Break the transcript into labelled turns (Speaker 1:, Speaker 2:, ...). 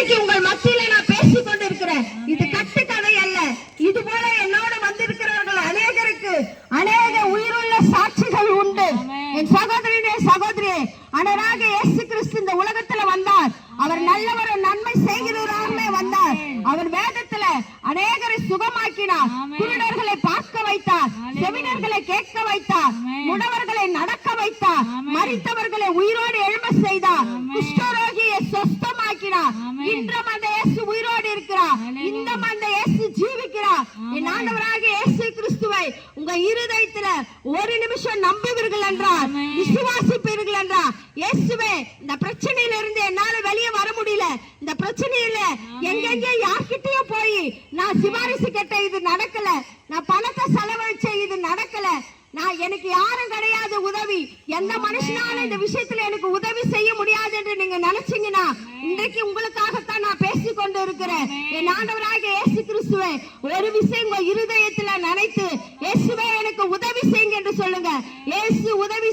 Speaker 1: இன்றைக்கு உங்கள் மத்தியில நான் பேசிக் கொண்டிருக்கிறேன். இது கட்டுக்கதை அல்ல. இது போல என்னோடு வந்திருக்கிறவர்கள் அநேகருக்கு அநேக உயிருள்ள சாட்சிகள் உண்டு. என் சகோதரனே, சகோதரியே, அனராக இயேசு கிறிஸ்து இந்த உலகத்துல வந்தார். அவர் நல்லவர், நன்மை செய்கிறவராகவே வந்தார். அவர் வேதத்துல அநேகரை சுகமாக்கினார், குருடர்களை பார்க்க வைத்தார், செவிடர்களை கேட்க வைத்தார், முடவர்களை நடக்க வைத்தார், மரித்தவர்களை உயிரோடு எழும்ப செய்தார், குஷ்டரோகியை சொஸ்தமாக்கினார். இன்றும் அந்த இயேசு உயிரோடு இருக்கிறார். இந்த அந்த இயேசு ஜீவிக்கிறார். என் ஆண்டவராக இயேசு கிறிஸ்துவை உங்க இருதயத்துல ஒரு நிமிஷம் நம்புவீர்கள் என்றால், விசுவாசிப்பீர்கள் என்றால், இயேசுவே இந்த பிரச்சனையில இருந்து என்னால வெளியே வர முடியல, இந்த பிரச்சனையில எங்கெங்க யார்கிட்டயும் போய் நான் சிபாரிசு கேட்ட இது நடக்கல, நான் பணத்தை செலவழிச்ச இது நடக்கல, நான் எனக்கு யாரும் கிடையாது உதவி, எந்த மனுஷனால இந்த விஷயத்துல எனக்கு உதவி செய்ய முடியாது என்று நீங்க நினைச்சீங்கன்னா, இன்றைக்கு உங்களுக்காகத்தான் நான் பேசிக் கொண்டு இருக்கிறேன். என் ஆண்டவராக இயேசு கிறிஸ்துவே ஒரு விஷயம் உங்க இருதயத்துல நினைத்து, இயேசுவே எனக்கு உதவி செய்யுங்க என்று சொல்லுங்க. இயேசு உதவி